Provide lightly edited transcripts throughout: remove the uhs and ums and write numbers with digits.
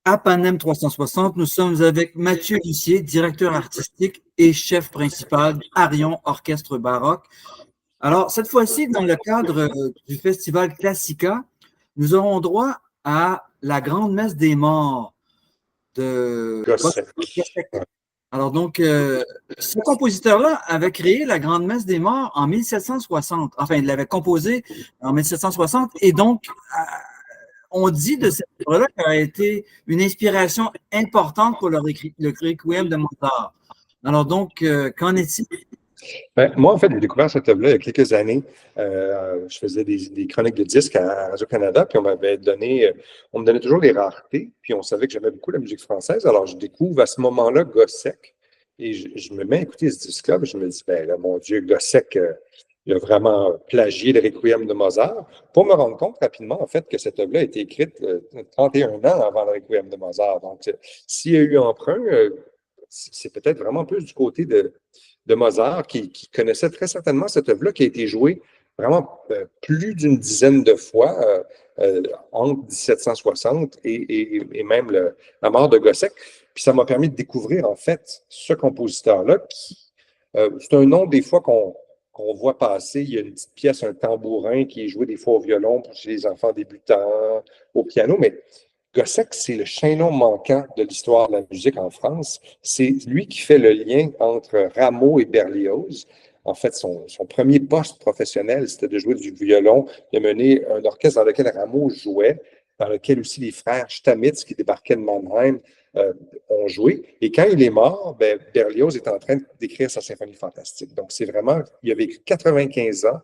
À Panem 360, nous sommes avec Mathieu Lussier, directeur artistique et chef principal d'Arion Orchestre Baroque. Alors, cette fois-ci, dans le cadre du festival Classica, nous aurons droit à la Grande Messe des Morts de Gossec. Gossec. Alors donc, ce compositeur-là avait créé la Grande Messe des Morts en 1760. Enfin, il l'avait composée en 1760 et donc, on dit de cette œuvre-là qu'elle a été une inspiration importante pour le Requiem de Mozart. Alors donc, qu'en est-il? Ben, moi, en fait, j'ai découvert cette œuvre-là il y a quelques années. Je faisais des chroniques de disques à Radio-Canada, puis on me donnait toujours des raretés, puis on savait que j'aimais beaucoup la musique française. Alors, je découvre à ce moment-là Gossec, et je me mets à écouter ce disque-là, puis je me dis, ben là, mon Dieu, Gossec, il a vraiment plagié le Requiem de Mozart, pour me rendre compte rapidement, en fait, que cette œuvre-là a été écrite 31 ans avant le Requiem de Mozart. Donc, s'il y a eu emprunt, c'est peut-être vraiment plus du côté de Mozart, qui connaissait très certainement cette œuvre-là, qui a été jouée vraiment plus d'une dizaine de fois entre 1760 et même la mort de Gossec. Puis ça m'a permis de découvrir, en fait, ce compositeur-là, c'est un nom des fois qu'on voit passer. Il y a une petite pièce, un tambourin qui est joué des fois au violon pour chez les enfants débutants, au piano, mais Gossec, c'est le chaînon manquant de l'histoire de la musique en France. C'est lui qui fait le lien entre Rameau et Berlioz. En fait, son premier poste professionnel, c'était de jouer du violon. Il a mené un orchestre dans lequel Rameau jouait, dans lequel aussi les frères Stamitz, qui débarquaient de Mannheim, ont joué. Et quand il est mort, ben, Berlioz est en train d'écrire sa symphonie fantastique. Donc, c'est vraiment, il a vécu 95 ans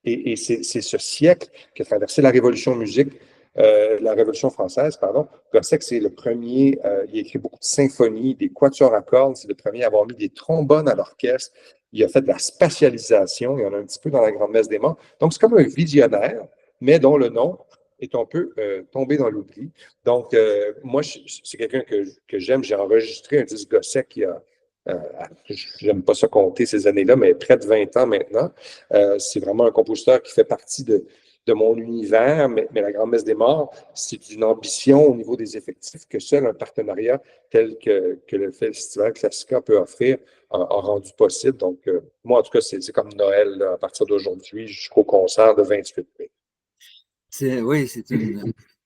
et c'est ce siècle qui a traversé la Révolution musique. La Révolution française, pardon. Gossec, c'est le premier, il a écrit beaucoup de symphonies, des quatuors à cordes, c'est le premier à avoir mis des trombones à l'orchestre. Il a fait de la spatialisation, il y en a un petit peu dans la Grande Messe des Morts. Donc, c'est comme un visionnaire, mais dont le nom est un peu tombé dans l'oubli. Donc, moi, c'est quelqu'un que j'aime. J'ai enregistré un disque Gossec il y a j'aime pas ça compter ces années-là, mais près de 20 ans maintenant. C'est vraiment un compositeur qui fait partie de mon univers, mais la Grande Messe des Morts, c'est une ambition au niveau des effectifs que seul un partenariat tel que le Festival Classica peut offrir a rendu possible. Donc, moi, en tout cas, c'est comme Noël là, à partir d'aujourd'hui jusqu'au concert de 28 mai. Oui,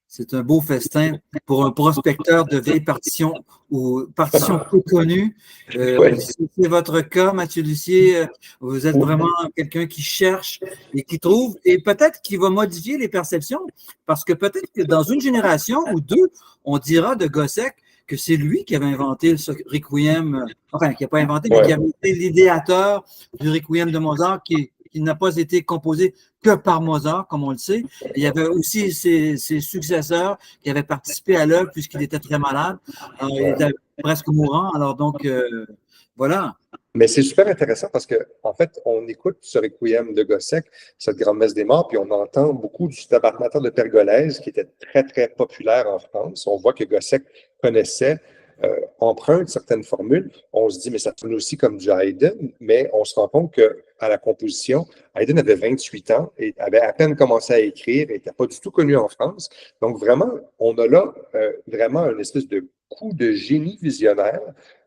c'est un beau festin pour un prospecteur de vieilles partitions ou partitions peu connues. Oui. Si c'est votre cas, Mathieu Lussier, vous êtes vraiment quelqu'un qui cherche et qui trouve, et peut-être qui va modifier les perceptions, parce que peut-être que dans une génération ou deux, on dira de Gossec que c'est lui qui avait inventé ce Requiem, enfin, qui n'a pas inventé, mais qui avait été l'idéateur du Requiem de Mozart, qui n'a pas été composé que par Mozart, comme on le sait. Il y avait aussi ses successeurs qui avaient participé à l'œuvre puisqu'il était très malade. Alors, il était presque mourant. Alors donc, voilà. Mais c'est super intéressant parce que, en fait, on écoute ce Requiem de Gossec, cette grande messe des morts, puis on entend beaucoup du Stabat Mater de Pergolèse qui était très, très populaire en France. On voit que Gossec connaissait, emprunte certaines formules. On se dit, mais ça sonne aussi comme du Haydn, mais on se rend compte qu'à la composition, Haydn avait 28 ans et avait à peine commencé à écrire et n'était pas du tout connu en France. Donc, vraiment, on a là vraiment une espèce de coup de génie visionnaire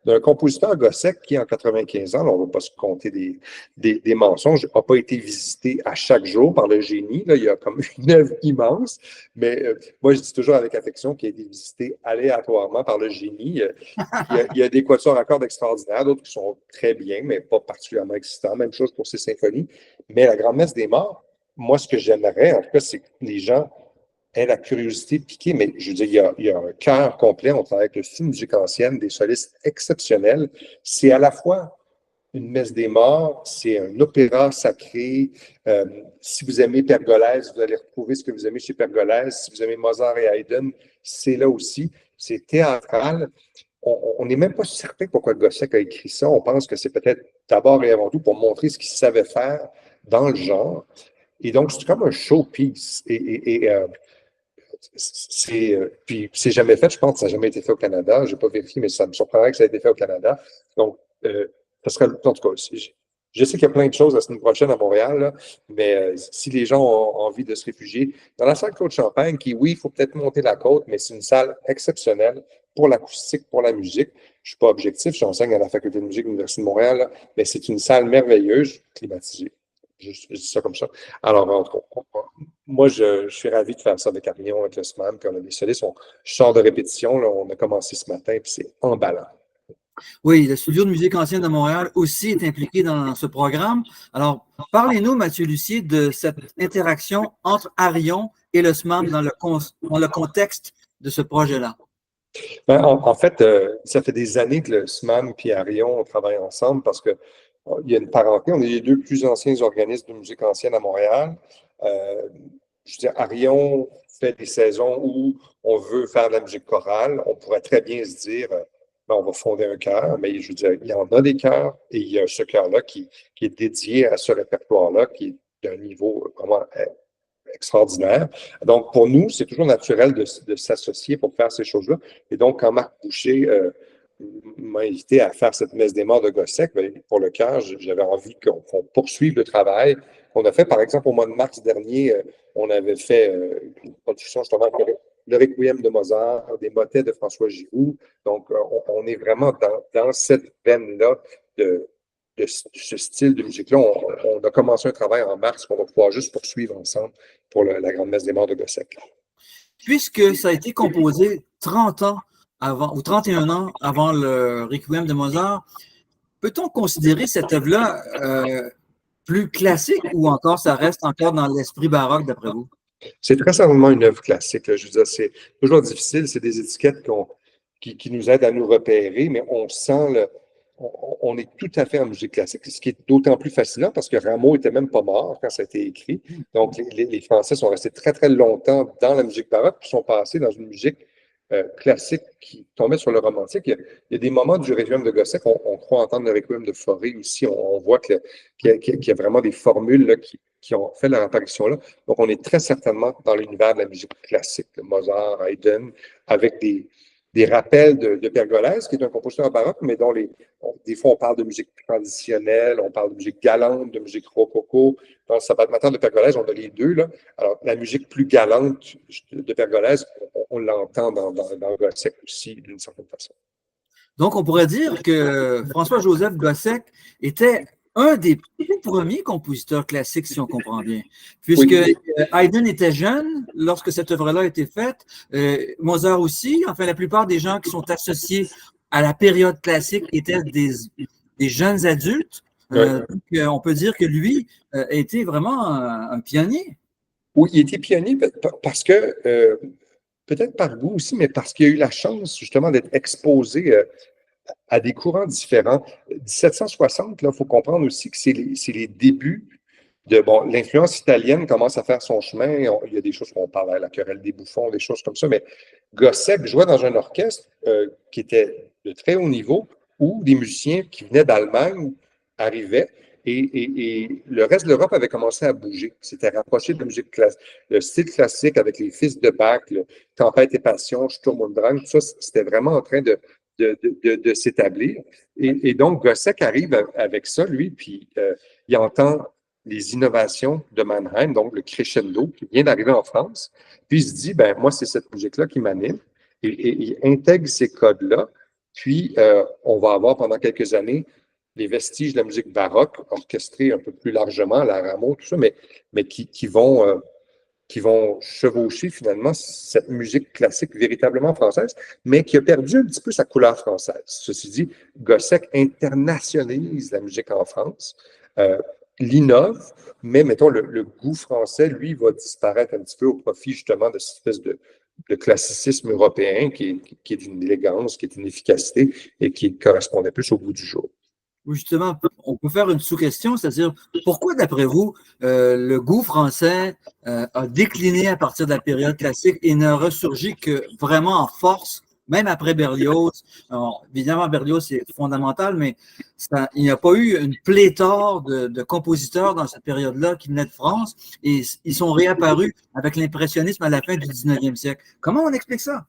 d'un compositeur Gossec qui, en 95 ans, là, on ne va pas se compter des mensonges, n'a pas été visité à chaque jour par le génie. Là, il y a comme une œuvre immense, mais moi, je dis toujours avec affection qu'il a été visité aléatoirement par le génie. Il y a des quatuors à cordes extraordinaires, d'autres qui sont très bien, mais pas particulièrement excitants. Même chose pour ses symphonies. Mais la Grande Messe des Morts, moi, ce que j'aimerais, en tout cas, c'est que les gens aient la curiosité piquée, mais je veux dire, il y a un cœur complet. On travaille avec le style musique ancienne, des solistes exceptionnels. C'est à la fois une messe des morts, c'est un opéra sacré. Si vous aimez Pergolèse, vous allez retrouver ce que vous aimez chez Pergolèse. Si vous aimez Mozart et Haydn, c'est là aussi. C'est théâtral. On n'est même pas certain pourquoi Gossec a écrit ça. On pense que c'est peut-être d'abord et avant tout pour montrer ce qu'il savait faire dans le genre. Et donc, c'est comme un showpiece. Puis c'est jamais fait, je pense que ça n'a jamais été fait au Canada. Je n'ai pas vérifié, mais ça me surprendrait que ça ait été fait au Canada. Donc, ça serait, en tout cas, Je sais qu'il y a plein de choses la semaine prochaine à Montréal, là, mais si les gens ont envie de se réfugier, dans la salle Claude-Champagne, qui, oui, il faut peut-être monter la côte, mais c'est une salle exceptionnelle pour l'acoustique, pour la musique. Je ne suis pas objectif, j'enseigne à la Faculté de musique de l'Université de Montréal, là, mais c'est une salle merveilleuse, climatisée. Je dis ça comme ça. Alors, en tout cas, moi, je suis ravi de faire ça avec Arion, avec le SMAM, puis on a des solistes. Je sors de répétition, là, on a commencé ce matin, puis c'est emballant. Oui, le Studio de musique ancienne de Montréal aussi est impliqué dans ce programme. Alors, parlez-nous, Mathieu Lussier, de cette interaction entre Arion et le SMAM dans le contexte de ce projet-là. Ben, en fait, ça fait des années que le SMAM et Arion travaillent ensemble parce que il y a une parenté. On est les deux plus anciens organismes de musique ancienne à Montréal. Je veux dire, Arion fait des saisons où on veut faire de la musique chorale. On pourrait très bien se dire, ben, on va fonder un chœur, mais je veux dire, il y en a des chœurs et il y a ce chœur-là qui est dédié à ce répertoire-là, qui est d'un niveau vraiment extraordinaire. Donc, pour nous, c'est toujours naturel de s'associer pour faire ces choses-là. Et donc, quand Marc Boucher m'a invité à faire cette messe des morts de Gossec, bien, pour le chœur, j'avais envie qu'on poursuive le travail qu'on a fait. Par exemple, au mois de mars dernier, on avait fait une production justement le Requiem de Mozart, des motets de François Giroud. Donc, on est vraiment dans cette veine-là de ce style de musique-là. On a commencé un travail en mars qu'on va pouvoir juste poursuivre ensemble pour la Grande Messe des Morts de Gossec. Puisque ça a été composé 30 ans avant, ou 31 ans avant le Requiem de Mozart, peut-on considérer cette œuvre-là plus classique ou encore ça reste encore dans l'esprit baroque d'après vous? C'est très certainement une œuvre classique. Là. Je veux dire, c'est toujours difficile. C'est des étiquettes qui nous aident à nous repérer, mais on sent on est tout à fait en musique classique, ce qui est d'autant plus fascinant parce que Rameau était même pas mort quand ça a été écrit. Donc, les Français sont restés très, très longtemps dans la musique baroque, puis sont passés dans une musique classique qui tombait sur le romantique. Il y a des moments du Requiem de Gossec, on croit entendre le Requiem de Fauré aussi. On voit qu'il y a vraiment des formules là, qui ont fait leur apparition là. Donc, on est très certainement dans l'univers de la musique classique, de Mozart, Haydn, avec des rappels de Pergolèse, qui est un compositeur baroque, mais dont des fois on parle de musique traditionnelle, on parle de musique galante, de musique rococo. Dans le Sabbat matin de Pergolèse, on a les deux. Là. Alors, la musique plus galante de Pergolèse, on l'entend dans Gossec aussi, d'une certaine façon. Donc, on pourrait dire que François-Joseph Gossec était un des premiers compositeurs classiques, si on comprend bien, puisque oui. Haydn était jeune lorsque cette œuvre-là a été faite, Mozart aussi, enfin la plupart des gens qui sont associés à la période classique étaient des jeunes adultes, oui. Donc, on peut dire que lui a été vraiment un pionnier. Oui, il était pionnier parce que, peut-être par goût aussi, mais parce qu'il a eu la chance justement d'être exposé à des courants différents. 1760, il faut comprendre aussi que c'est les débuts de... Bon, l'influence italienne commence à faire son chemin. Il y a des choses qu'on parle à la querelle des bouffons, des choses comme ça, mais Gossec jouait dans un orchestre qui était de très haut niveau où des musiciens qui venaient d'Allemagne arrivaient et le reste de l'Europe avait commencé à bouger. C'était rapproché de la musique classique. Le style classique avec les fils de Bach, le Tempête et Passion, Sturm und Drang, tout ça, c'était vraiment en train de s'établir. Et donc, Gossec arrive avec ça, lui, puis il entend les innovations de Mannheim, donc le crescendo qui vient d'arriver en France, puis il se dit, ben moi, c'est cette musique-là qui m'anime, et il intègre ces codes-là, puis on va avoir pendant quelques années les vestiges de la musique baroque, orchestrée un peu plus largement, la Rameau, tout ça, mais qui vont chevaucher finalement cette musique classique véritablement française, mais qui a perdu un petit peu sa couleur française. Ceci dit, Gossec internationalise la musique en France, l'innove, mais mettons le goût français, lui, va disparaître un petit peu au profit justement de cette espèce de classicisme européen qui est d'une élégance, qui est d'une efficacité et qui correspondait plus au goût du jour. Justement, on peut faire une sous-question, c'est-à-dire pourquoi, d'après vous, le goût français a décliné à partir de la période classique et n'a ressurgi que vraiment en force, même après Berlioz. Alors, évidemment, Berlioz, c'est fondamental, mais il n'y a pas eu une pléthore de compositeurs dans cette période-là qui venaient de France et ils sont réapparus avec l'impressionnisme à la fin du 19e siècle. Comment on explique ça?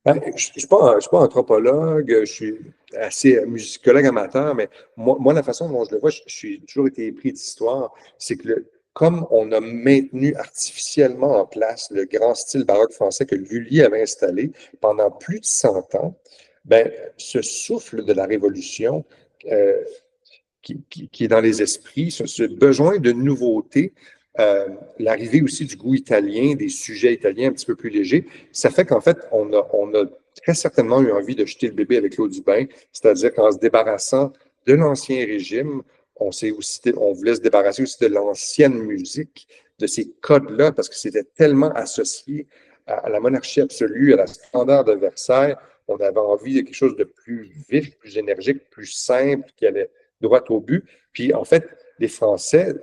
Je ne suis pas anthropologue, je suis assez musicologue amateur, mais moi, la façon dont je le vois, je suis toujours été épris d'histoire, c'est que comme on a maintenu artificiellement en place le grand style baroque français que Lully avait installé pendant plus de 100 ans, ben, ce souffle de la Révolution euh, qui est dans les esprits, ce besoin de nouveauté, l'arrivée aussi du goût italien, des sujets italiens un petit peu plus légers, ça fait qu'en fait, on a très certainement eu envie de jeter le bébé avec l'eau du bain, c'est-à-dire qu'en se débarrassant de l'ancien régime, on voulait se débarrasser aussi de l'ancienne musique, de ces codes-là, parce que c'était tellement associé à la monarchie absolue, à la splendeur de Versailles. On avait envie de quelque chose de plus vif, plus énergique, plus simple, qui allait droit au but. Puis, en fait, les Français,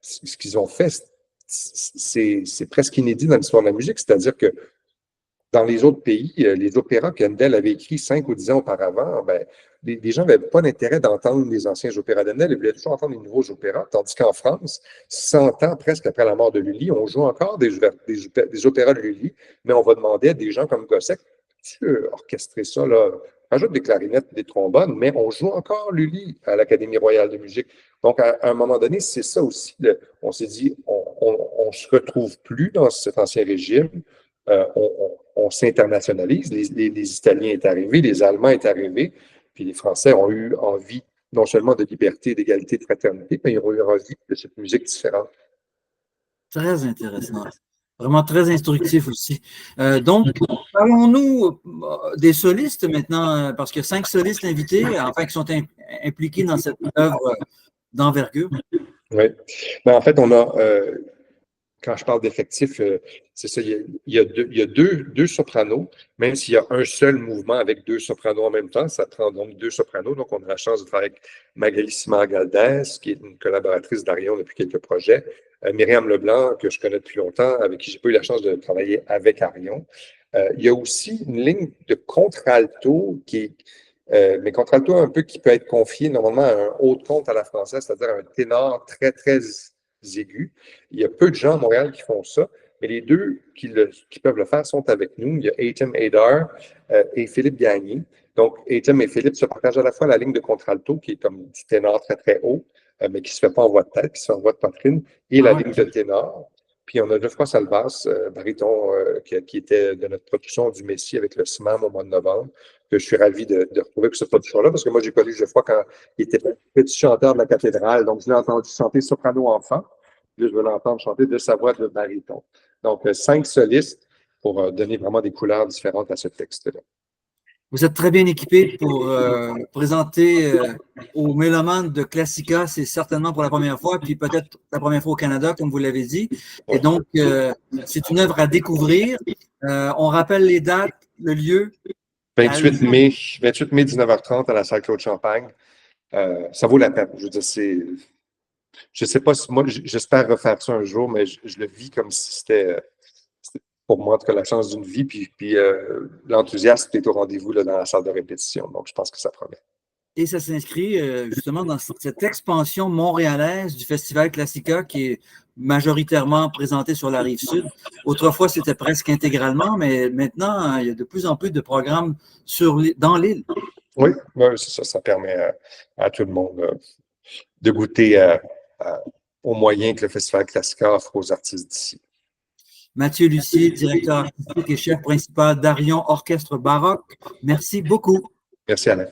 ce qu'ils ont fait, c'est presque inédit dans l'histoire de la musique. C'est-à-dire que dans les autres pays, les opéras qu'Handel avait écrits 5 ou 10 ans auparavant, ben, les gens n'avaient pas d'intérêt d'entendre les anciens opéras d'Handel, ils voulaient toujours entendre les nouveaux opéras, tandis qu'en France, 100 ans presque après la mort de Lully, on joue encore des opéras de Lully, mais on va demander à des gens comme Gossec, tu orchestrer ça, là, rajoute des clarinettes, des trombones, mais on joue encore Lully à l'Académie royale de musique. Donc, à un moment donné, c'est ça aussi. On s'est dit, on ne se retrouve plus dans cet ancien régime. On s'internationalise. Les Italiens sont arrivés, les Allemands sont arrivés, puis les Français ont eu envie non seulement de liberté, d'égalité, de fraternité, mais ils ont eu envie de cette musique différente. Très intéressant. Vraiment très instructif aussi. Donc, parlons-nous des solistes maintenant, parce qu'il y a 5 solistes invités, enfin, qui sont impliqués dans cette œuvre d'envergure. Oui. Ben, en fait, on a, quand je parle d'effectifs, c'est ça, il y a deux sopranos, même s'il y a un seul mouvement avec 2 sopranos en même temps, ça prend donc 2 sopranos. Donc, on a la chance de travailler avec Magali Simard-Galdès, qui est une collaboratrice d'Arion depuis quelques projets, Myriam Leblanc, que je connais depuis longtemps, avec qui j'ai pas eu la chance de travailler avec Arion. Il y a aussi une ligne de contralto mais contralto un peu qui peut être confié normalement à un haut de compte à la française, c'est-à-dire un ténor très, très aigu. Il y a peu de gens à Montréal qui font ça, mais les deux qui peuvent le faire sont avec nous. Il y a Aitem Haidar et Philippe Gagné. Donc, Aitem et Philippe se partagent à la fois la ligne de contralto, qui est comme du ténor très, très haut, mais qui ne se fait pas en voix de tête, qui se fait en voix de poitrine, et la ligne de ténor. Puis on a Geoffroy Salvas, baryton, qui était de notre production du Messie avec le SMAM au mois de novembre, que je suis ravi de retrouver pour cette production-là, parce que moi, j'ai connu Geoffroy quand il était petit chanteur de la cathédrale. Donc, je l'ai entendu chanter soprano enfant. Là, je vais l'entendre chanter de sa voix de baryton. Donc, 5 solistes pour donner vraiment des couleurs différentes à ce texte-là. Vous êtes très bien équipé pour présenter aux mélomanes de Classica, c'est certainement pour la première fois, puis peut-être la première fois au Canada, comme vous l'avez dit. Et donc, c'est une œuvre à découvrir. On rappelle les dates, le lieu. 28 mai, 19h30 à la salle Claude Champagne. Ça vaut la peine. Je veux dire, je ne sais pas si moi, j'espère refaire ça un jour, mais je le vis comme si c'était pour moi, en tout cas, la chance d'une vie, puis l'enthousiasme est au rendez-vous là, dans la salle de répétition. Donc, je pense que ça promet. Et ça s'inscrit justement dans cette expansion montréalaise du Festival Classica qui est majoritairement présenté sur la Rive-Sud. Autrefois, c'était presque intégralement, mais maintenant, il y a de plus en plus de programmes dans l'île. Oui, c'est ça. Ça permet à tout le monde de goûter aux moyens que le Festival Classica offre aux artistes d'ici. Mathieu Lucier, directeur artistique et chef principal d'Arion Orchestre Baroque. Merci beaucoup. Merci, Alain.